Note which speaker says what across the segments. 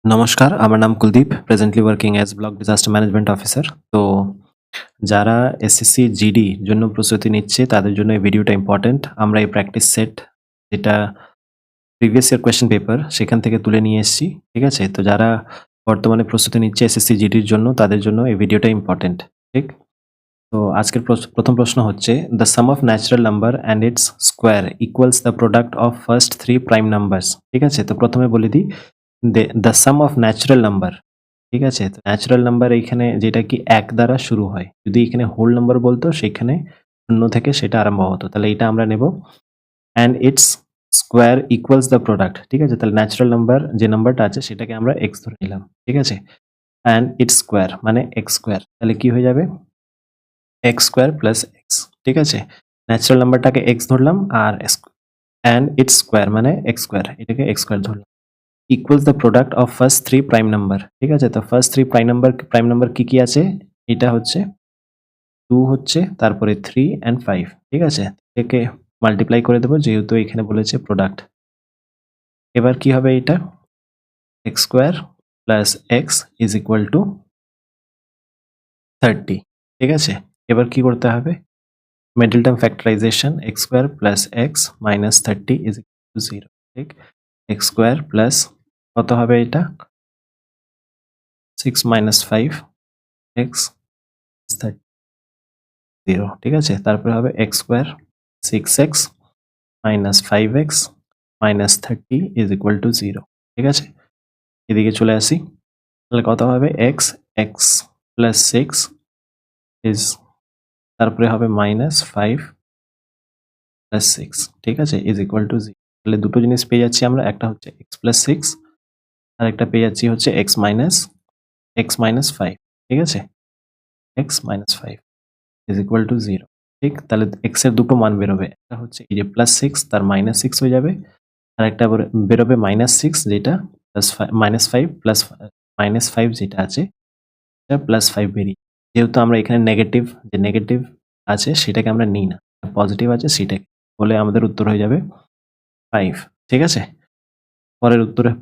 Speaker 1: নমস্কার, আমার নাম Kuldeep, presently working as block disaster management officer. তো যারা এসএসসি জিডি জন্য প্রস্তুতি নিচ্ছে তাদের জন্য এই ভিডিওটা ইম্পর্টেন্ট। আমরা এই প্র্যাকটিস সেট যেটা প্রিভিয়াস ইয়ার কোয়েশ্চেন পেপার সেখান থেকে তুলে নিয়ে এসেছি। ঠিক আছে? তো যারা বর্তমানে প্রস্তুতি নিচ্ছে এসএসসি জিডির জন্য তাদের জন্য এই ভিডিওটা ইম্পর্টেন্ট। ঠিক? তো আজকের প্রথম প্রশ্ন হচ্ছে, the some of natural number and it's square equals the product of first 3 prime numbers. ঠিক আছে? তো প্রথমে বলে দিই, the some of natural number. ঠিক আছে? তো ন্যাচারাল নাম্বার এইখানে যেটা কি ১ দ্বারা শুরু হয়। যদি এখানে হোল নাম্বার বলতো সেখানে ০ থেকে সেটা আরম্ভ হতো। তাহলে এটা আমরা নেব। And it's square equals the product. ঠিক আছে? তাহলে ন্যাচারাল নাম্বার যে নাম্বারটা আছে সেটাকে আমরা x ধরে নিলাম। ঠিক আছে? অ্যান্ড ইটস স্কোয়ার মানে x স্কোয়ার। তাহলে কি হয়ে যাবে? x square plus x। ঠিক আছে? ন্যাচারাল নাম্বারটাকে x ধরলাম আর অ্যান্ড ইটস স্কোয়ার মানে x স্কোয়ার। এটাকে x স্কোয়ার ধরলাম। Equals the product of first 3 prime number. ঠিক আছে? তো ফার্স্ট 3 প্রাইম নাম্বার কি আছে? এটা হচ্ছে 2 হচ্ছে, তারপরে 3 অ্যান্ড 5। ঠিক আছে? একে মাল্টিপ্লাই করে দেব যেহেতু এখানে বলেছে প্রোডাক্ট। এবার কি হবে এটা? x square plus x is equal two 30। ঠিক আছে? এবার কি করতে হবে? Middle term factorisation x square plus x minus 30 is equal two 0। ঠিক? x স্কোয়ার প্লাস কত হবে এটা? 6 মাইনাস 5 x 30 0। ঠিক আছে? তারপরে হবে x square 6x minus 5x minus 30 is equal two 0। ঠিক আছে? এদিকে চলে আসি। তাহলে কত হবে? x প্লাস 6 ইজ, তারপরে হবে মাইনাস 5 প্লাস 6। ঠিক আছে? Is equal two 0। তাহলে দুটো জিনিস পেয়ে যাচ্ছি আমরা। একটা হচ্ছে x প্লাস 6 আর একটা পেয়ে যাচ্ছি হচ্ছে x মাইনাস 5। ঠিক আছে? x minus 5 is equal two 0। ঠিক? তাহলে x এর দুটো মান বেরোবে। একটা হচ্ছে এই যে প্লাস 6 তার মাইনাস 6 হয়ে যাবে। আরেকটা বেরোবে মাইনাস 6 যেটা প্লাস মাইনাস 5 প্লাস মাইনাস 5 যেটা আছে এটা প্লাস 5 বেরিয়ে। যেহেতু আমরা এখানে নেগেটিভ আছে সেটাকে আমরা নিই না। পজিটিভ আছে সেটাকে। বলে আমাদের উত্তর হয়ে যাবে 5। ঠিক আছে?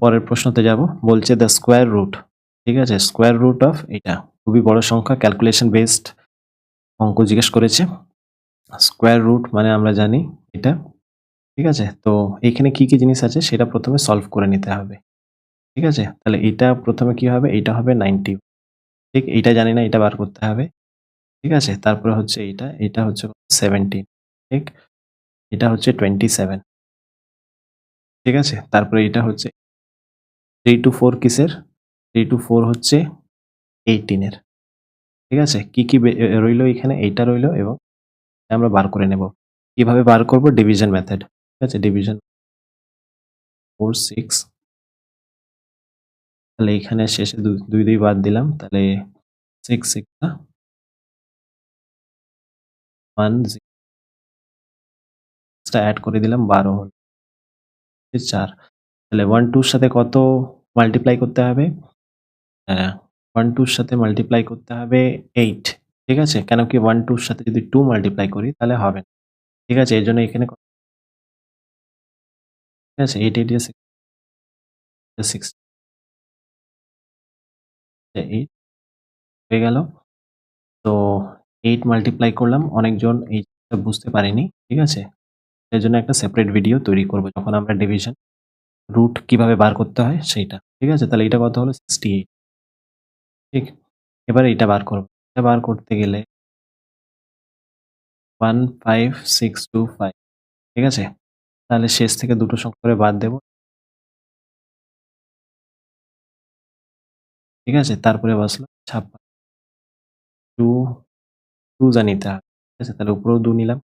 Speaker 1: পরের প্রশ্নতে যাব। বলছে দ্য স্কোয়ার রুট। ঠিক আছে? স্কোয়ার রুট অফ এটা। খুবই বড় সংখ্যা, ক্যালকুলেশন বেসড অঙ্ক জিজ্ঞেস করেছে। স্কোয়ার রুট মানে আমরা জানি এটা। ঠিক আছে? তো এইখানে কি জিনিস আছে সেটা প্রথমে সলভ করে নিতে হবে। ঠিক আছে? তাহলে এটা প্রথমে কি হবে? এইটা হবে 90। ঠিক? এইটা জানি না, এটা বার করতে হবে। ঠিক আছে? তারপরে হচ্ছে এটা হচ্ছে 17। ঠিক? এটা হচ্ছে 27। ঠিক আছে? তারপরে এটা হচ্ছে 3 to 4 কিসের? 3 to 4 হচ্ছে 18 এর। ঠিক আছে? কি রইলো এখানে? এইটা রইলো এবং এটা আমরা বার করে নেব। কিভাবে বার করব? Division method. ঠিক আছে? ডিভিশন 4 6। তাহলে এখানে শেষে 2 বাদ দিলাম। তাহলে 6 6 1 টা এড করে দিলাম, 12 হলো। 4। তাহলে 1 2 এর সাথে কত মাল্টিপ্লাই করতে হবে? 1 2 এর সাথে মাল্টিপ্লাই করতে হবে 8। ঠিক আছে? কেন কি 1 2 এর সাথে যদি 2 মাল্টিপ্লাই করি তাহলে হবে না। ঠিক আছে? এজন্য এখানে ঠিক আছে? 8 8 6 8 হয়ে গেল। তো 8 মাল্টিপ্লাই করলাম। অনেকজন এই জিনিসটা বুঝতে পারেনি। ঠিক আছে? এজন্য একটা সেপারেট ভিডিও তৈরি করব যখন আমরা ডিভিশন রুট কিভাবে বার করতে হয় সেইটা। ঠিক আছে? তাহলে এটা কত হলো? 68। ঠিক? এবার এইটা বার করব। এটা বার করতে গেলে 15625। ঠিক আছে? তাহলে শেষ থেকে দুটো সংখ্যা করে বাদ দেব। ঠিক আছে? তারপরে বসলো 56। 2 2 যা নিতে হবে। ঠিক আছে? তাহলে উপরেও 2 নিলাম।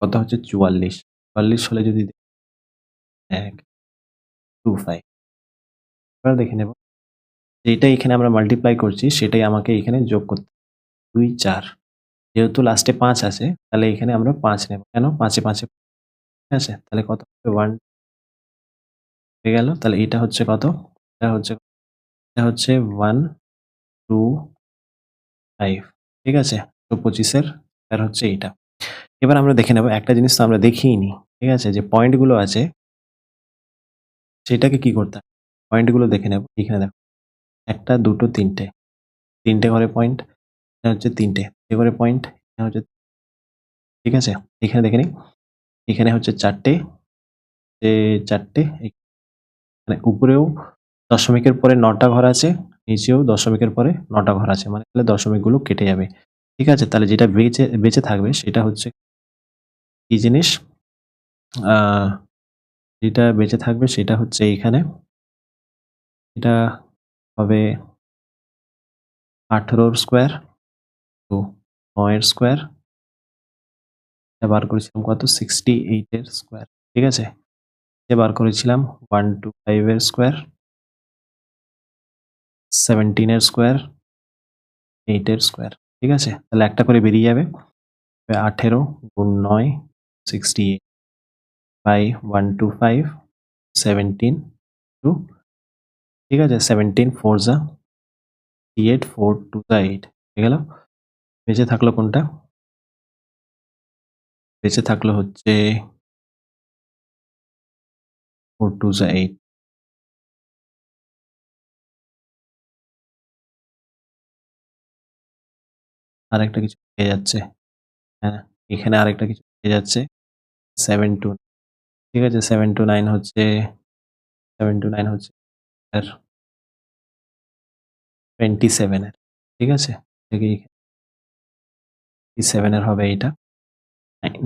Speaker 1: কত হচ্ছে? 44। 44 হলে যদি 125। এবার দেখে নেব। যেটাই এখানে আমরা মাল্টিপ্লাই করছি সেটাই আমাকে এখানে যোগ করতে হবে। 2 4। যেহেতু লাস্টে 5 আছে তাহলে এখানে আমরা 5 নেব। কেন? 5 এ 5 এ ঠিক আছে? তাহলে কত হবে? 1 হয়ে গেল। তাহলে এটা হচ্ছে কত? এটা হচ্ছে 1 2 5। ঠিক আছে? তো 25 এর আর হচ্ছে এইটা। এবার আমরা দেখে নেব, একটা জিনিস তো আমরা দেখিইনি। ঠিক আছে? যে পয়েন্ট গুলো আছে সেটাকে কি করতে হবে? পয়েন্টগুলো দেখে নেব। এখানে দেখো ১ টা ২ টো ৩ টে। ৩ টে করে পয়েন্ট, এখানে হচ্ছে ৩ টে। করে পয়েন্ট, এখানে হচ্ছে, ঠিক আছে? এখানে দেখে নিই। এখানে হচ্ছে ৪ টে, ৪ টে, মানে উপরেও দশমিকের পরে ৯ টা ঘর আছে, নিচেও দশমিকের পরে ৯ টা ঘর আছে। মানে তাহলে দশমিকগুলো কেটে যাবে। ঠিক আছে? তাহলে যেটা বেঁচে থাকবে সেটা হচ্ছে কি জিনিস? আ যেটা বেঁচে থাকবে সেটা হচ্ছে এইখানে। এটা হবে ১৮ র স্কোয়ার, তো ৯ এর স্কোয়ার, এটা বার করেছিলাম কত? 68 এর স্কোয়ার। ঠিক আছে? এটা বার করেছিলাম 125 এর স্কোয়ার, 17 এর স্কোয়ার, 8 এর স্কোয়ার। ঠিক আছে? তাহলে একটা করে বেরিয়ে যাবে। 18 গুণ ৯ 68 বাই 125 17 টু, ঠিক আছে? 17 4 যা 8, 4 2 যা 8 হয়ে গেল। বেঁচে থাকলো কোনটা? বেঁচে থাকলো হচ্ছে 4 2 যা 8। আরেকটা কিছু পেয়ে যাচ্ছে। হ্যাঁ, এখানে আরেকটা কিছু পেয়ে যাচ্ছে 7 2, ঠিক আছে? 7 2 9 হচ্ছে 7 2 9 হচ্ছে আর 27 এর। ঠিক আছে? দেখি 27 এর হবে এইটা। 9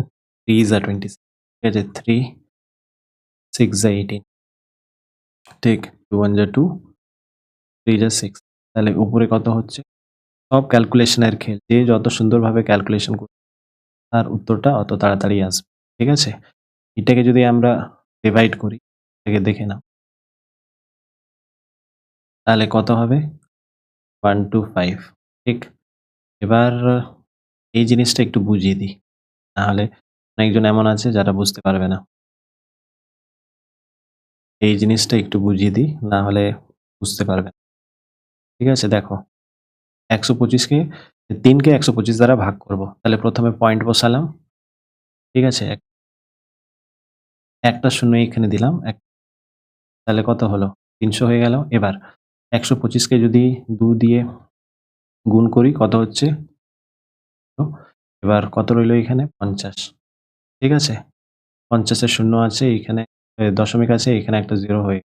Speaker 1: 3 যা 27, ঠিক আছে? 3 6 যা 18, ঠিক? 2 1 যা 2, 3 যা 6। তাহলে উপরে কত হচ্ছে? সব ক্যালকুলেশনের খেল। যে যত সুন্দরভাবে ক্যালকুলেশন করবে তার উত্তরটা অত তাড়াতাড়ি আসবে। ঠিক আছে? এটাকে যদি আমরা ডিভাইড করি, এটাকে দেখে নাও। তাহলে কত হবে? 125, ঠিক? এবার এই জিনিসটা একটু বুঝিয়ে দিই। নাহলে অনেকজন এমন আছে যারা বুঝতে পারবে না। এই জিনিসটা একটু বুঝিয়ে দিই, না হলে বুঝতে পারবে না। ঠিক আছে? দেখো ১২৫ কে ৩ কে ১২৫ দ্বারা ভাগ করব। তাহলে প্রথমে পয়েন্ট বসালাম। ঠিক আছে? একটা শূন্য এখানে দিলাম। তাহলে কত হলো? ৩০০ হয়ে গেল। এবার ১২৫ কে যদি ২ দিয়ে গুণ করি কত হচ্ছে? এবার কত রইল এখানে? ৫০। ঠিক আছে? ৫০ এর শূন্য আছে, এইখানে দশমিক আছে, এখানে একটা 0 হয়ে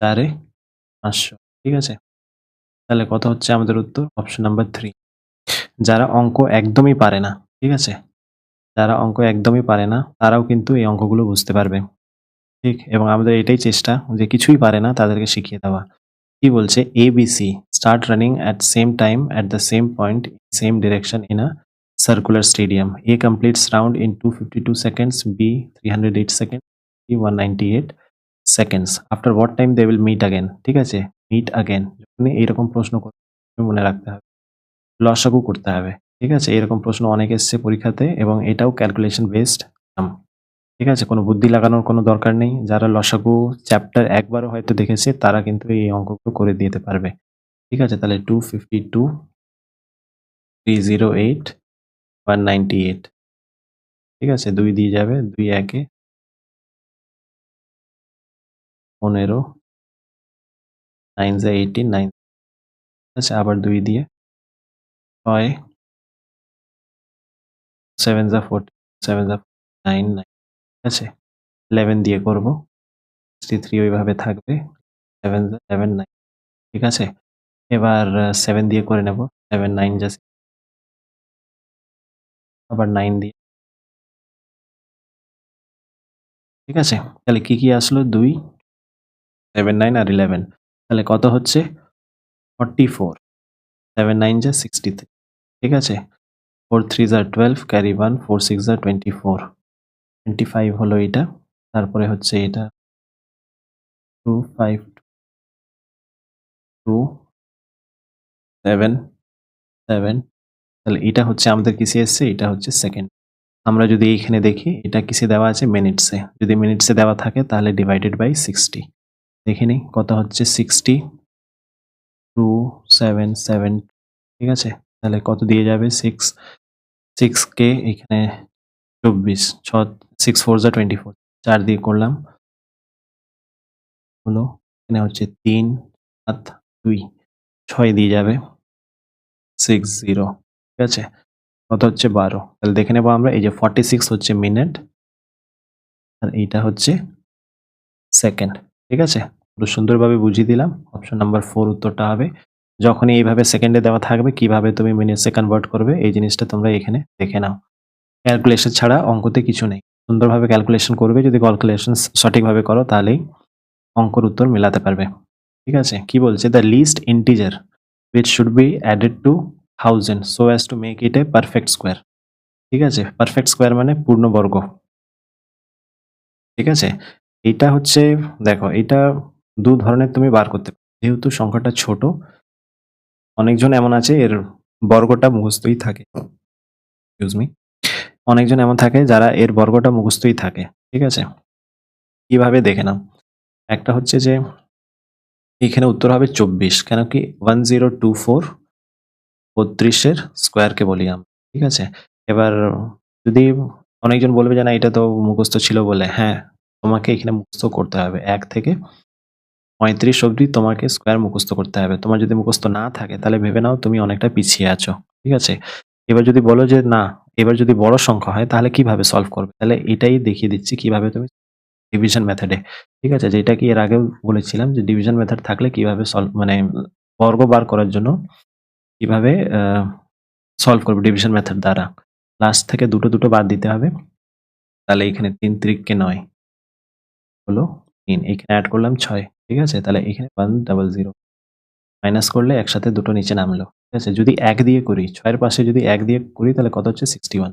Speaker 1: ৪ এ ৫০০। ঠিক আছে? তাহলে কত হচ্ছে আমাদের উত্তর? Option number 3। যারা অঙ্ক একদমই পারে না, ঠিক আছে? যারা অঙ্ক একদমই পারে না তারাও কিন্তু এই অঙ্কগুলো বুঝতে পারবে। ঠিক? এবং আমাদের এটাই চেষ্টা যে কিছুই পারে না তাদেরকে শিখিয়ে দেওয়া। কি বলছে? ABC start running at same time at the same point in same direction in a circular stadium. A completes round in 252 seconds, B 308 seconds, C 198 seconds. After what time they will meet again? ঠিক আছে? Meet again. যখনই এইরকম প্রশ্ন করবে মনে রাখতে হবে। লসাগু করতে হবে। ঠিক আছে? এরকম প্রশ্ন অনেক এসছে পরীক্ষাতে এবং এটাও ক্যালকুলেশন বেসড সাম। ঠিক আছে? কোনো বুদ্ধি লাগানোর কোনো দরকার নেই। যারা লসাগু চ্যাপ্টার একবারও হয়তো দেখেছে তারা কিন্তু এই অঙ্কগুলো করে দিতে পারবে। ঠিক আছে? তাহলে 252, 308, 198, ঠিক আছে? 2 দিয়ে যাবে, 2 একে 15, 9 যা 18, 9, ঠিক আছে? আবার 2 দিয়ে 6, 7 যা 14, 7 যা 9, 9, ঠিক আছে? 11 দিয়ে করব, 63 ওইভাবে থাকবে, 7 যা 7, 9, ঠিক আছে? এবার 7 দিয়ে করে নেব, 7 9 যা, আবার 9 দিয়ে, ঠিক আছে? তাহলে কি আসলো? 2, 7 9 আর 11, তাহলে কত হচ্ছে? 44, 7 9 যা 63, ঠিক আছে? 4 3 যা 12, ক্যারি 1, 4 6 যা 24, 25 হলো এটা। তারপরে হচ্ছে এটা 2 5 2 7 7, তাহলে এটা হচ্ছে আমাদের কিসে এসছে? এটা হচ্ছে সেকেন্ড। আমরা যদি এইখানে দেখি এটা কিসে দেওয়া আছে? মিনিটসে। যদি মিনিটসে দেওয়া থাকে তাহলে ডিভাইডেড বাই 60। দেখে নিই কত হচ্ছে? 60 2 7 7, ঠিক আছে? তাহলে কত দিয়ে যাবে? 6 কে এখানে 24, 6 4 যা 24, 4 দিয়ে করলাম হলো এখানে হচ্ছে 3 7 2 6 দিয়ে যাবে 6 0, ঠিক আছে? কত হচ্ছে 12। তাহলে দেখে নেব আমরা এই যে 46 হচ্ছে মিনিট আর এইটা হচ্ছে সেকেন্ড, ঠিক আছে? পুরো সুন্দরভাবে বুঝিয়ে দিলাম। অপশন নাম্বার 4 উত্তরটা হবে। যখনই এইভাবে সেকেন্ডে দেওয়া থাকবে কিভাবে তুমি মিনিটসে কনভার্ট করবে এই জিনিসটা তোমরা এখানে দেখে নাও। ক্যালকুলেশন ছাড়া অঙ্কতে কিছু নেই। সুন্দরভাবে ক্যালকুলেশন করবে, যদি ক্যালকুলেশন সঠিকভাবে করো তাহলেই অঙ্কর উত্তর মেলাতে পারবে। ঠিক আছে? কি বলছে? The list integer which should be added to 1000 so as to make it a perfect square. ঠিক আছে? পারফেক্ট স্কোয়ার মানে পূর্ণবর্গ। ঠিক আছে? এইটা হচ্ছে, দেখো এটা ২ ধরনের তুমি বার করতে পারো। যেহেতু সংখ্যাটা ছোট, অনেকজন এমন আছে এর বর্গটা মুখস্থই থাকে। Excuse me. অনেকজন এমন থাকে যারা এর বর্গটা মুখস্থই থাকে। ঠিক আছে? কিভাবে দেখে নাও। একটা হচ্ছে যে এখানে উত্তর হবে ২৪, কেন কি 1024 ৩২ এর স্কোয়ারকে বলি আমরা। ঠিক আছে? এবার যদি অনেকজন বলবে যে না এটা তো মুখস্থ ছিল বলে, হ্যাঁ, তোমাকে এখানে মুখস্থ করতে হবে। ১ থেকে ৩৫ অবধি তোমাকে স্কোয়ার মুখস্থ করতে হবে। তোমার যদি মুখস্থ না থাকে তাহলে ভেবে নাও তুমি অনেকটা পিছিয়ে আছো। ঠিক আছে? এবার যদি বলো যে না, এবার যদি বড় সংখ্যা হয় তাহলে কিভাবে সলভ করবে? তাহলে এটাই দেখিয়ে দিচ্ছি কিভাবে তুমি ডিভিশন মেথডে, ঠিক আছে? যেটা কি এর আগেও বলেছিলাম যে ডিভিশন মেথড থাকলে কিভাবে মানে বর্গ বার করার জন্য কিভাবে সলভ করবে ডিভিশন মেথড দ্বারা। লাস্ট থেকে দুটো বাদ দিতে হবে। তাহলে এখানে ৩ তিরিককে ৯ হলো ৩, এখানে এড করলাম ৬, ঠিক আছে? তাহলে এখানে 100 মাইনাস করলে একসাথে দুটো নিচে নামলো। ঠিক আছে? যদি ১ দিয়ে করি, ৬ এর পাশে যদি ১ দিয়ে করি তাহলে কত হচ্ছে 61।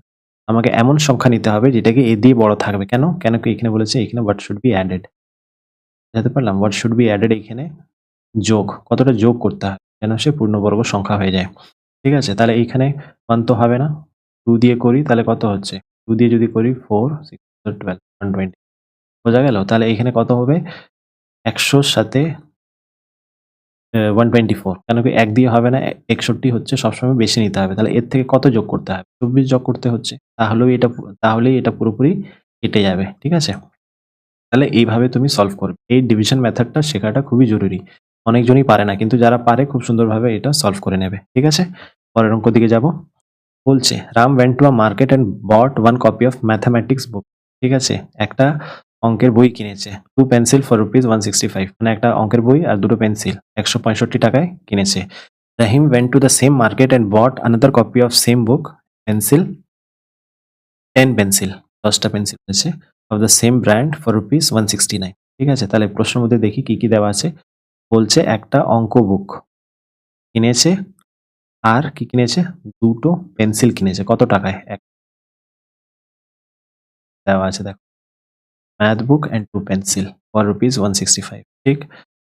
Speaker 1: আমাকে এমন সংখ্যা নিতে হবে যেটাকে এ দিয়ে বড় থাকবে। কেন? কেন কি এখানে বলেছে এখানে হোয়াট শুড বি অ্যাডেড। বুঝাতে পারলাম? হোয়াট শুড বি অ্যাডেড এখানে যোগ, কতটা যোগ করতে হবে যেন সে পূর্ণবর্গ সংখ্যা হয়ে যায়। ঠিক আছে? তাহলে এইখানে 1 তো হবে না। 2 দিয়ে করি তাহলে কত হচ্ছে? 2 দিয়ে যদি করি 4 6 12 120, বোঝা গেল? তাহলে এখানে কত হবে? ১০০ র সাথে 124, কেন কি ১ দিয়ে হবে না, ৬১ হচ্ছে, সবসময় বেশি নিতে হবে। তাহলে এর থেকে কত যোগ করতে হবে? ২৪ যোগ করতে হচ্ছে। তাহলেই এটা পুরোপুরি কেটে যাবে। ঠিক আছে? তাহলে এইভাবে তুমি সলভ করবে। এই ডিভিশন মেথডটা শেখাটা খুবই জরুরি। অনেকজনই পারে না, কিন্তু যারা পারে খুব সুন্দরভাবে এটা সলভ করে নেবে। ঠিক আছে? পরের অঙ্ক দিকে যাব। বলছে Ram went to a market and bought one copy of mathematics book. ঠিক আছে? একটা অঙ্কের বই কিনেছে। 2 পেন্সিল for rupees 165, মানে একটা অঙ্কের বই আর ২ টো পেন্সিল ১৬৫ টাকায় কিনেছে। Rahim went to the same market and bought another copy of same book, pencil 10 pencil, ১০ টা পেন্সিল কিনেছে of the same brand for rupees 169. ঠিক আছে? তাহলে প্রশ্নের মধ্যে দেখি কি দেওয়া আছে। বলছে একটা অঙ্ক বুক কিনেছে আর কি কিনেছে? ২ টো পেন্সিল কিনেছে। কত টাকায়? দেওয়া আছে দেখো। Math book and 2 pencil for rupees 165. ঠিক?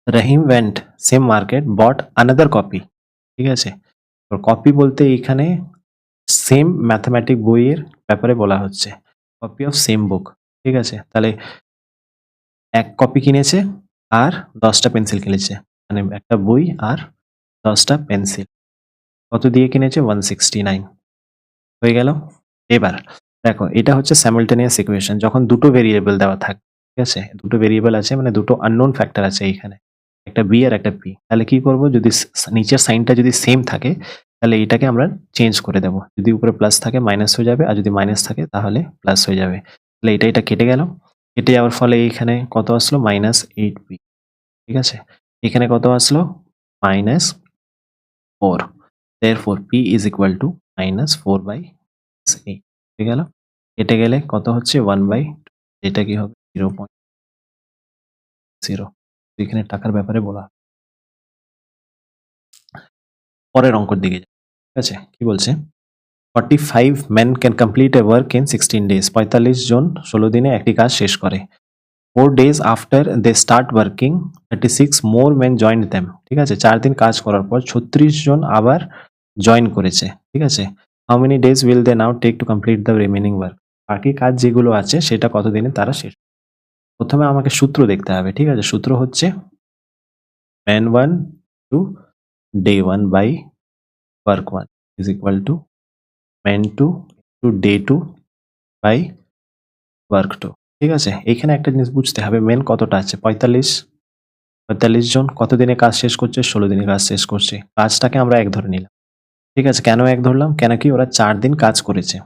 Speaker 1: রহিম went same market bought another copy. ঠিক আছে? তো কপি বলতে এইখানে সেম ম্যাথমেটিক বইয়ের ব্যাপারে বলা হচ্ছে। কপি অফ সেম বুক। ঠিক আছে? তাহলে ১ কপি কিনেছে আর ১০ টা পেন্সিল কিনেছে। মানে একটা বই আর ১০ টা পেন্সিল। কত দিয়ে কিনেছে? 169, হয়ে গেল? এবার দেখো এটা হচ্ছে simultaneous ইকুয়েশন, যখন দুটো ভেরিয়েবল দেওয়া থাকে। ঠিক আছে? দুটো ভেরিয়েবল আছে মানে দুটো unknown ফ্যাক্টর আছে এইখানে। একটা b আর একটা p। তাহলে কি করব? যদি নিচের সাইনটা যদি সেম থাকে তাহলে এটাকে আমরা চেঞ্জ করে দেব। যদি উপরে প্লাস থাকে মাইনাস হয়ে যাবে, আর যদি মাইনাস থাকে তাহলে প্লাস হয়ে যাবে। তাহলে এটা কেটে গেল। কেটে যাওয়ার ফলে এইখানে কত আসলো? -8p। ঠিক আছে? এখানে কত আসলো? -4। therefore p is equal to -4/8 হয়ে গেল। কেটে গেলে কত হচ্ছে? 1/2, এটা কি হবে? 0.0। এখানে টাকার ব্যাপারে বলা। পরের অঙ্কের দিকে যাই। ঠিক আছে? কি বলছে? 45 men can complete a work in 16 days. ৪৫ জন ১৬ দিনে একটি কাজ শেষ করে। 4 days after they start working, 36 more men joined them. ঠিক আছে? ৪ দিন কাজ করার পর ৩৬ জন আবার জয়েন করেছে। ঠিক আছে? How many days will they now take to complete the remaining work? বাকি কাজ যেগুলো আছে সেটা কতদিনে তারা শেষ। প্রথমে আমাকে সূত্র দেখতে হবে। ঠিক আছে? সূত্র হচ্ছে man 1 to day 1 by work 1 is equal to man 2 to day 2 by work 2. ঠিক আছে? এইখানে একটা জিনিস বুঝতে হবে, মেন কতটা আছে? ৪৫ ৪৫ জন কত দিনে কাজ শেষ করছে? ১৬ দিনে কাজ শেষ করছে। কাজটাকে আমরা ১ ধরে নিলাম। ঠিক আছে? কেন ১ ধরলাম? কেন কি ওরা ৪ দিন কাজ করেছে।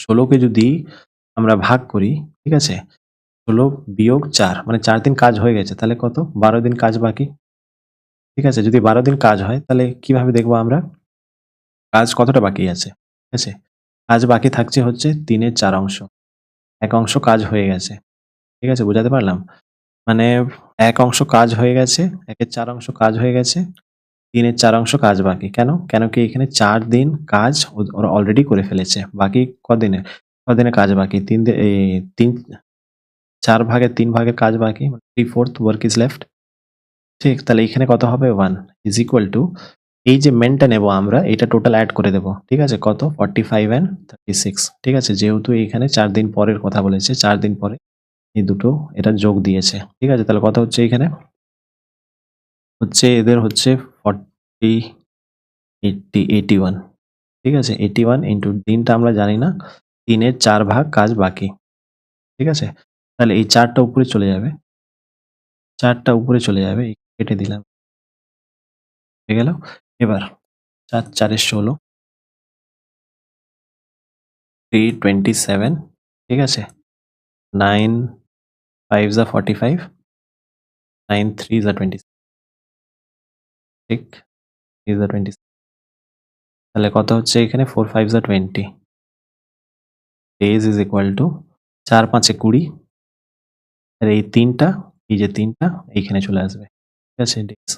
Speaker 1: ১৬ কে যদি আমরা ভাগ করি, ঠিক আছে? ১৬ বিয়োগ ৪ মানে ৪ দিন কাজ হয়ে গেছে। তাহলে কত? ১২ দিন কাজ বাকি। ঠিক আছে? যদি ১২ দিন কাজ হয় তাহলে কিভাবে দেখব আমরা? কাজ কতটা বাকি আছে? ঠিক আছে? কাজ বাকি থাকছে হচ্ছে ৩ এর ৪ অংশ। ১ অংশ কাজ হয়ে গেছে। ঠিক আছে? বোঝাতে পারলাম? মানে ১ অংশ কাজ হয়ে গেছে, ১ এর ৪ অংশ কাজ হয়ে গেছে, ৩ এর ৪ অংশ কাজ বাকি। কেন? কেন কি এখানে ৪ দিন কাজ ওরা অলরেডি করে ফেলেছে। বাকি কদিনের? কদিনের কাজ বাকি? ৩ ৩ ৪ ভাগের ৩ ভাগের কাজ বাকি। 3/4 ওয়ার্ক ইস লেফট। ঠিক? তাহলে এখানে কত হবে? 1 ইস ইকুয়াল টু এই যে মেনটা নেব আমরা এটা টোটাল এড করে দেব। ঠিক আছে? কত? 45 অ্যান্ড 36 ঠিক আছে? যেহেতু এখানে ৪ দিন পরের কথা বলেছে, ৪ দিন পরে এই দুটো এটা যোগ দিয়েছে। ঠিক আছে? তাহলে কত হচ্ছে এখানে? হচ্ছে এদের হচ্ছে 40, 80, 81 ঠিক আছে? 81 ইন্টু দিনটা আমরা জানি না। ৩ এর ৪ ভাগ কাজ বাকি। ঠিক আছে? তাহলে এই ৪ টা উপরে চলে যাবে। ৪ টা উপরে চলে যাবে। কেটে দিলাম। হয়ে গেল? এবার ৪ ৪ এর ১৬ 327 ঠিক আছে? 9 5 যা 45 9 3 যা 20 ঠিক? 3 যা 20 তাহলে কত হচ্ছে এখানে 4 5 যা 20 days is equal to ৪ ৫ এ ২০ আর এই ৩ টা এই যে ৩ টা এইখানে চলে আসবে। ঠিক আছে? days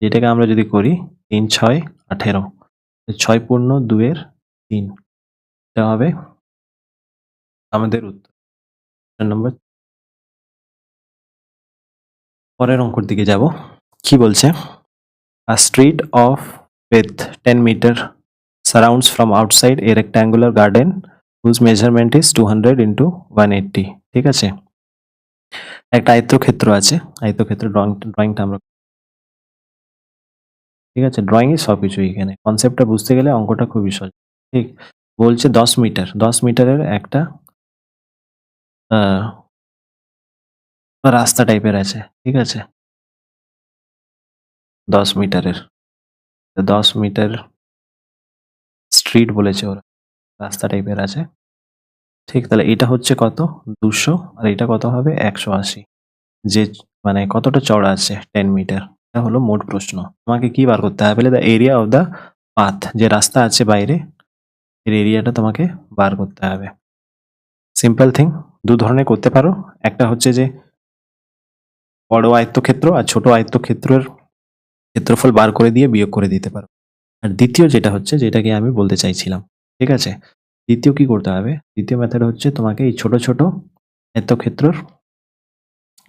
Speaker 1: এটাকে আমরা যদি করি ৩ ৬ 18 ৬ পূর্ণ ২ এর ৩ এটা হবে আমাদের উত্তর নম্বর। পরের অঙ্কর দিকে যাব। কি বলছে? A street of width 10 meter surrounds from outside a rectangular garden whose measurement is 200 into 180 ঠিক আছে? একটা আয়তক্ষেত্র আছে। আয়তক্ষেত্র ড্রয়িংটা আমরা ঠিক আছে? ড্রয়িং এ সবকিছু এখানে। কনসেপ্টটা বুঝতে গেলে অঙ্কটা খুবই সহজ। ঠিক? বলছে ১০ মিটার। ১০ মিটারের একটা আ রাস্তা টাইপের আছে। ঠিক আছে? ১০ মিটারের। ১০ মিটার স্ট্রিট বলেছে ওরা। রাস্তা টাইপের আছে। ঠিক? তাহলে এটা হচ্ছে কত? ২০০ আর এটা কত হবে? ১৮০ যে মানে কতটা চওড়া আছে? 10 মিটার। এটা হলো মোট প্রশ্ন। তোমাকে কি বার করতে হবে? The area of the path যে রাস্তা আছে বাইরে এর এরিয়াটা তোমাকে বার করতে হবে। সিম্পল থিং ২ ধরনের করতে পারো। একটা হচ্ছে যে বড় আয়ত্তক্ষেত্র আর ছোট আয়ত্তক্ষেত্রের ক্ষেত্রফল বার করে দিয়ে বিয়োগ করে দিতে পারো। আর দ্বিতীয় যেটা হচ্ছে যেটাকে আমি বলতে চাইছিলাম। ঠিক আছে? দ্বিতীয় কি করতে হবে? দ্বিতীয় মেথড হচ্ছে তোমাকে এই ছোট, ছোট আয়ত্তক্ষেত্রর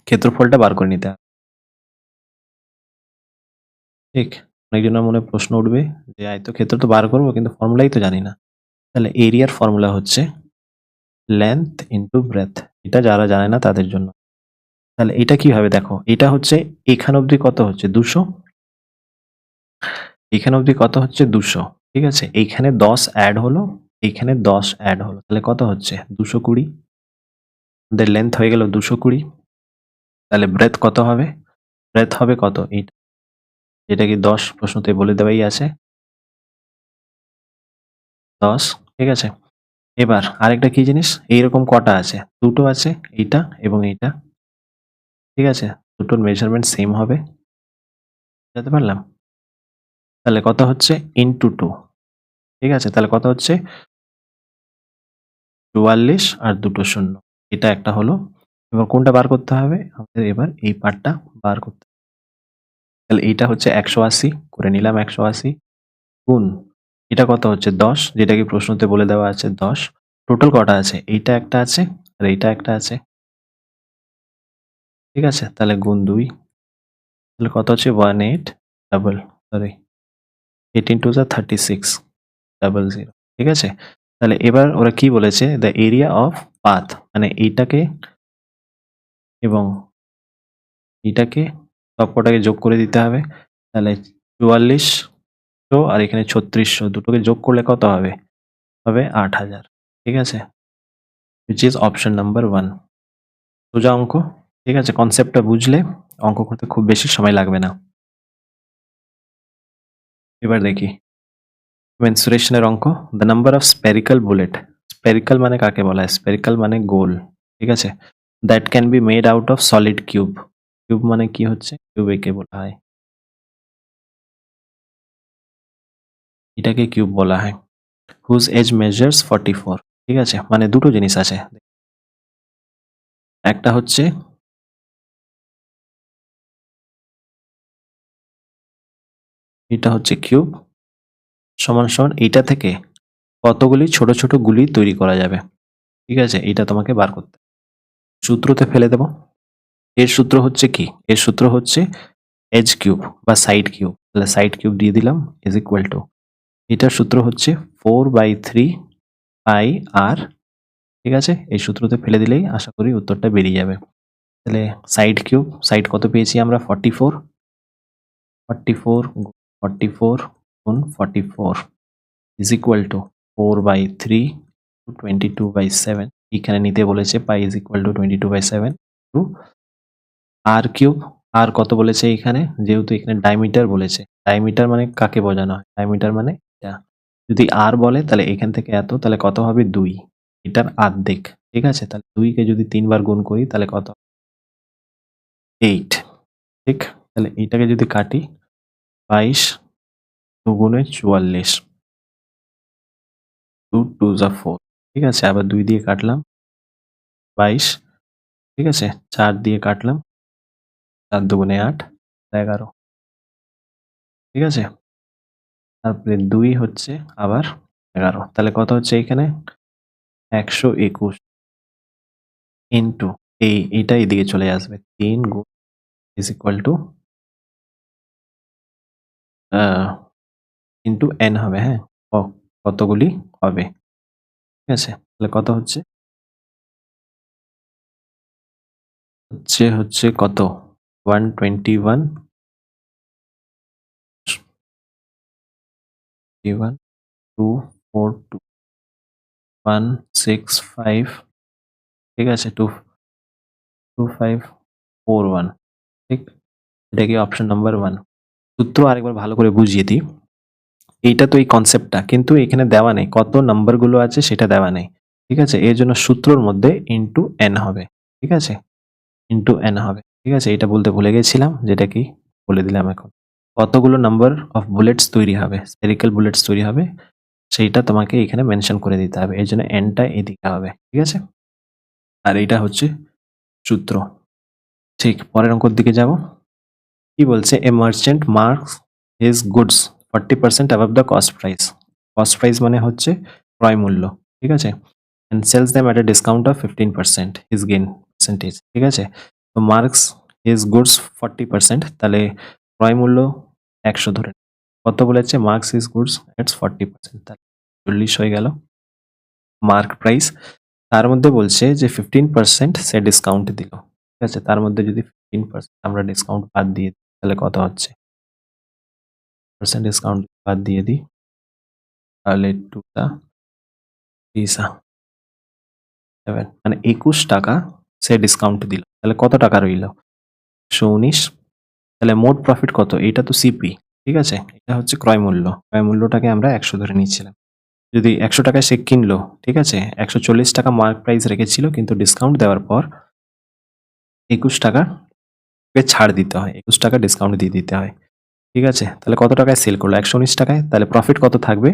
Speaker 1: ক্ষেত্রফলটা বার করে নিতে হবে। ঠিক? অনেকজনের মনে প্রশ্ন উঠবে যে আয়তক্ষেত্র তো বার করব কিন্তু ফর্মুলাই তো জানি না। তাহলে এরিয়ার ফর্মুলা হচ্ছে লেন্থ ইনটু ব্রেডথ। এটা যারা জানে না তাদের জন্য। তাহলে এটা কি হবে দেখো। এটা হচ্ছে এখান অবধি কত হচ্ছে ২০০ এখান অবধি কত হচ্ছে ২০০ ঠিক আছে? এইখানে ১০ এড হলো, এইখানে ১০ এড হলো। তাহলে কত হচ্ছে? ২২০ আমাদের লেন্থ হয়ে গেল ২২০ তাহলে ব্রেডথ কত হবে? ব্রেডথ হবে কত? এইটা যেটা কি ১০ প্রশ্নতে বলে দেওয়াই আছে। ১০ ঠিক আছে? এবার আরেকটা কি জিনিস? এইরকম কটা আছে? ২ টো আছে, এইটা এবং এইটা। ঠিক আছে? দুটোর মেজারমেন্ট সেম হবে। বুঝাতে পারলাম? তাহলে কত হচ্ছে? ইনটু 2 ঠিক আছে? তাহলে কত হচ্ছে? ৪৪ আর ২ টো ০ এটা একটা হলো। এবার কোনটা বার করতে হবে? আমাদের এবার এই পার্টটা বার করতে হবে। তাহলে এইটা হচ্ছে ১৮০ করে নিলাম ১৮০ গুণ এটা কত হচ্ছে? ১০ যেটা কি প্রশ্নতে বলে দেওয়া আছে ১০ টোটাল কটা আছে? এইটা একটা আছে আর এইটা একটা আছে। ঠিক আছে? তাহলে গুণ ২ তাহলে কত হচ্ছে? 18 ডাবল সরি 18 2 যা 36 00 ঠিক আছে? তাহলে এবার ওরা কি বলেছে? দ্য এরিয়া অফ পাথ মানে এইটাকে এবং এইটাকে সবকটাকে যোগ করে দিতে হবে। তাহলে ৪৪০০ আর এখানে ৩৬০০ দুটোকে যোগ করলে কত হবে? হবে ৮০০০ ঠিক আছে? which is অপশন নাম্বার 1 সোজা অঙ্ক। ঠিক আছে, কনসেপ্টটা বুঝলে অঙ্ক করতে খুব বেশি সময় লাগবে না। এবার দেখি মেনসুরেশনের অঙ্ক। The number of spherical bullet, spherical মানে কাকে বলা হয়? স্পেরিক্যাল মানে গোল, ঠিক আছে, that can be made out of solid cube. Cube মানে কি হচ্ছে? কিউব একে বলা হয়, এটাকে কিউব বলা হয়। হুজ এজ মেজার্স 44, ঠিক আছে, মানে দুটো জিনিস আছে, একটা হচ্ছে এটা হচ্ছে কিউব সমান সমান এইটা থেকে কতগুলি ছোট ছোট গুলি তৈরি করা যাবে, ঠিক আছে, এটা তোমাকে বার করতে হবে। সূত্রতে ফেলে দেব। এর সূত্র হচ্ছে কি? এর সূত্র হচ্ছে এজ কিউব বা সাইড কিউব, তাহলে সাইড কিউব দিয়ে দিলাম ইজ ইকুয়াল টু, এটার সূত্র হচ্ছে 4/3 পাই আর, ঠিক আছে, এই সূত্রতে ফেলে দিলেই আশা করি উত্তরটা বেরিয়ে যাবে। তাহলে সাইড কিউব, সাইড কত পেয়েছি আমরা? 44, 44 44 গুণ 44 ইজ ইকুয়াল টু 4/3 22/7, এখানে নিতে বলেছে pi is equal to 22/7 two r cube. আর কত বলেছে এখানে? যেহেতু এখানে ডায়ামিটার বলেছে, ডায়ামিটার মানে কাকে বোঝানো হয়? ডায়ামিটার মানে এটা, যদি আর বলে তাহলে এখান থেকে এত, তাহলে কত হবে? 2, এটার অর্ধেক, ঠিক আছে, তাহলে 2 কে যদি 3 বার গুণ করি তাহলে কত? 8, ঠিক, তাহলে এইটাকে যদি কাটি 22 দুগুণে 44, 2 2 যা 4, ঠিক আছে, আবার 2 দিয়ে কাটলাম 22, ঠিক আছে, 4 দিয়ে কাটলাম 4 দুগুণে 8 11, ঠিক আছে, তারপরে 2 হচ্ছে আবার 11, তাহলে কত হচ্ছে এখানে? 121 ইন্টু এইটা এদিকে চলে আসবে 3 গুণ is equal two into N হবে, হ্যাঁ, কতগুলি হবে, ঠিক আছে, তাহলে কত হচ্ছে? হচ্ছে কত? 121 242 165, ঠিক আছে, 2541, ঠিক, এটা কি অপশন নাম্বার 1? সূত্র আরেকবার ভালো করে বুঝিয়ে দিই। এইটা তো এই কনসেপ্টটা, কিন্তু এখানে দেওয়া নেই কত নাম্বার গুলো আছে, সেটা দেওয়া নেই, ঠিক আছে, এর জন্য সূত্রর মধ্যে ইন্টু এন হবে, ঠিক আছে, ইন্টু এন হবে, ঠিক আছে, এটা বলতে ভুলে গেছিলাম, যেটা কি বলে দিলাম এখন। কতগুলো নাম্বার অফ বুলেটস তৈরি হবে, স্পেরিক্যাল বুলেটস তৈরি হবে, সেইটা তোমাকে এখানে মেনশন করে দিতে হবে, এর জন্য এনটা এদিকে হবে, ঠিক আছে, আর এইটা হচ্ছে সূত্র। ঠিক, পরের অঙ্কর দিকে যাব। কি বলছে? A merchant marks his goods 40% above the cost price. Cost price মানে হচ্ছে ক্রয় মূল্য, ঠিক আছে, and sells them at a discount of 15% his gain percentage, ঠিক আছে, তো মার্কস his goods 40%, তাহলে ক্রয় মূল্য 100 ধরে, কত বলেছে? মার্কস his goods at 40%, তাহলে 40 হয়ে গেল মার্ক প্রাইস, তার মধ্যে বলছে যে 15% সে ডিসকাউন্ট দিল, ঠিক আছে, তার মধ্যে যদি 15% আমরা ডিসকাউন্ট বাদ দিয়ে দিই তাহলে কত হচ্ছে? ডিসকাউন্ট বাদ দিয়ে দিই তাহলে 2 3 7, মানে 21 টাকা সে ডিসকাউন্ট দিল, তাহলে কত টাকা রইল? 119, তাহলে মোট প্রফিট কত? এটা তো সিপি, ঠিক আছে, এটা হচ্ছে ক্রয় মূল্য, ক্রয় মূল্যটাকে আমরা 100 ধরে নিচ্ছিলাম, যদি 100 টাকায় সে কিনলো, ঠিক আছে, 140 টাকা মার্ক প্রাইস রেখেছিল, কিন্তু ডিসকাউন্ট দেওয়ার পর 21 টাকা ছাড় দিতে হয়, 21 টাকা ডিসকাউন্ট দিয়ে দিতে হয়, ঠিক আছে, তাহলে কত টাকায় সেল করলো? 119 টাকায়, তাহলে প্রফিট কত থাকবে?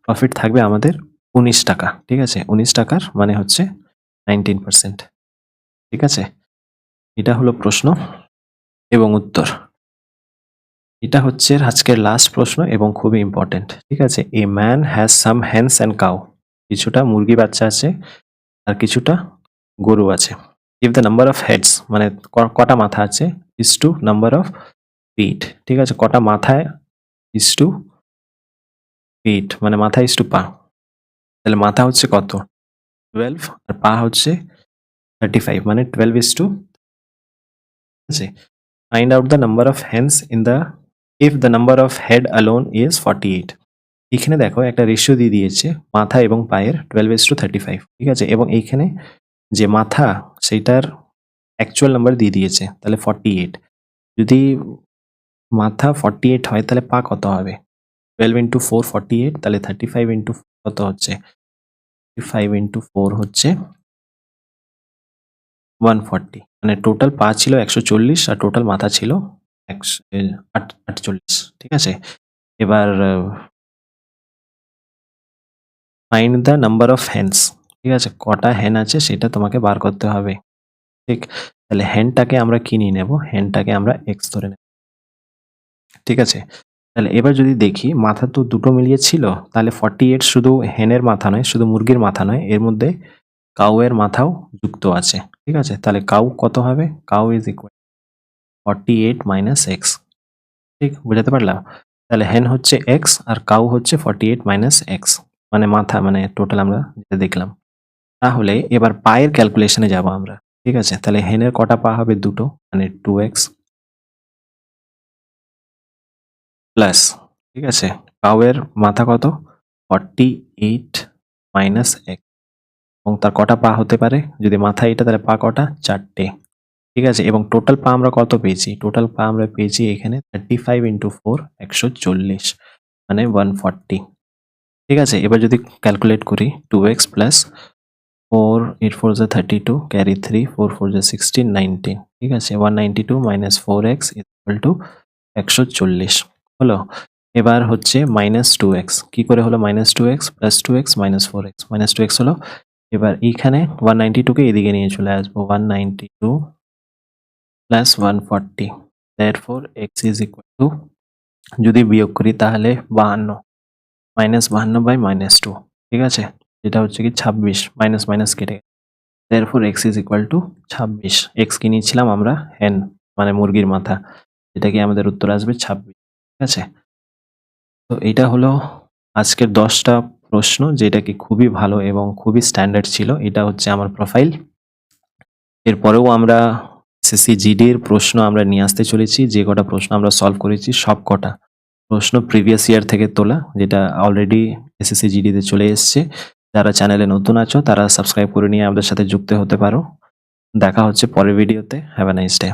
Speaker 1: প্রফিট থাকবে আমাদের 19 টাকা, ঠিক আছে, 19 টাকার মানে হচ্ছে 19%, ঠিক আছে, এটা হলো প্রশ্ন এবং উত্তর। এটা হচ্ছে আজকের লাস্ট প্রশ্ন এবং খুবই ইম্পর্টেন্ট, ঠিক আছে, a man has some hens and cow, কিছুটা মুরগি বাচ্চা আছে আর কিছুটা গরু আছে। If the number of heads মানে কটা মাথা আছে is to number of feet, ঠিক আছে, কটা মাথায় ইজ টু ফিট মানে মাথা ইজ টু পা, তাহলে মাথা হচ্ছে কত? 12 আর পা হচ্ছে 35, মানে 12 ইজ টু, ঠিক আছে, find out the number of hands in the if the number of head alone is 48। এখানে দেখো একটা রেশিও দিয়ে দিয়েছে মাথা এবং পায়ের 12:35, ঠিক আছে, এবং এইখানে যে মাথা সেইটার অ্যাকচুয়াল নাম্বার দিয়ে দিয়েছে, তাহলে 48। যদি মাথা 48 হয় তাহলে পা কত হবে? 12 ইন্টু 4 48, তাহলে 35 ইন্টু কত হচ্ছে? 35 ইন্টু 4 হচ্ছে 140। মানে টোটাল পা ছিল 140 আর টোটাল মাথা ছিল 48। ঠিক আছে, এবার find the number of hands. ঠিক আছে, কটা হ্যান আছে সেটা তোমাকে বার করতে হবে। ঠিক, তাহলে হ্যানটাকে আমরা কি নিয়ে নেব? হ্যানটাকে আমরা এক্স ধরে নেব। ঠিক আছে, তাহলে এবার যদি দেখি মাথা তো দুটো মিলিয়ে ছিল, তাহলে 48 শুধু হেনের মাথা নয়, শুধু মুরগির মাথা নয়, এর মধ্যে কাউয়ের মাথাও যুক্ত আছে। ঠিক আছে, তাহলে কাউ কত হবে? Cow is equal 48 minus x. ঠিক, বুঝাতে পারলাম? তাহলে হেন হচ্ছে এক্স আর কাউ হচ্ছে 48 মাইনাস এক্স, মানে মাথা, মানে টোটাল আমরা যেটা দেখলাম। তাহলে এবার পায়ের ক্যালকুলেশনে যাব আমরা। ঠিক আছে, তাহলে হেনের কটা পা হবে? দুটো, মানে 2x প্লাস, ঠিক আছে, কাউয়ের মাথা কত? 48 মাইনাস এক্স, এবং তার কটা পা হতে পারে? যদি মাথা এটা, তাহলে পা কটা? 4টে। ঠিক আছে, এবং টোটাল পা আমরা কত পেয়েছি? টোটাল পা আমরা পেয়েছি এখানে 35 ইন্টু 4 140, মানে 140। ঠিক আছে, এবার যদি ক্যালকুলেট করি 2x প্লাস 4 8 4 যা 32, ক্যারি 3 4 4 যা 16 19। ঠিক আছে, 192 মাইনাস 4x ইকুয়াল টু 140 হলো। এবার হচ্ছে মাইনাস 2x, কি করে হলো minus 2x? Plus 2x minus 4x, minus 2x হলো। এবার এইখানে 192 কে এদিকে নিয়ে চলে আসবো, 192 plus 140, therefore x is equal to, যদি বিয়োগ করি তাহলে 52, মাইনাস 52 বাই মাইনাস 2। ঠিক আছে, এটা হচ্ছে কি 26, মাইনাস মাইনাস কেটে গেছে। therefore x is equal to 26। x কি নিয়েছিলাম আমরা? hen, মানে মুরগির মাথা, এটা কি আমাদের উত্তর আসবে 26। ঠিক আছে, তো এটা হলো আজকের 10টা প্রশ্ন, যেটা কি খুবই ভালো এবং খুবই স্ট্যান্ডার্ড ছিল। এটা হচ্ছে আমার প্রোফাইল। এরপরেও আমরা এসএসসি জিডি এর প্রশ্ন আমরা নিয়ে আসতে চলেছি। যে কটা প্রশ্ন আমরা সলভ করেছি সব কটা প্রশ্ন প্রিভিয়াস ইয়ার থেকে তোলা, যেটা অলরেডি এসএসসি জিডি তে চলে এসছে। যারা চ্যানেলে নতুন আছো তারা সাবস্ক্রাইব করে নিয়ে আমাদের সাথে যুক্ত হতে পারো। দেখা হচ্ছে পরের ভিডিওতে। Have a nice day.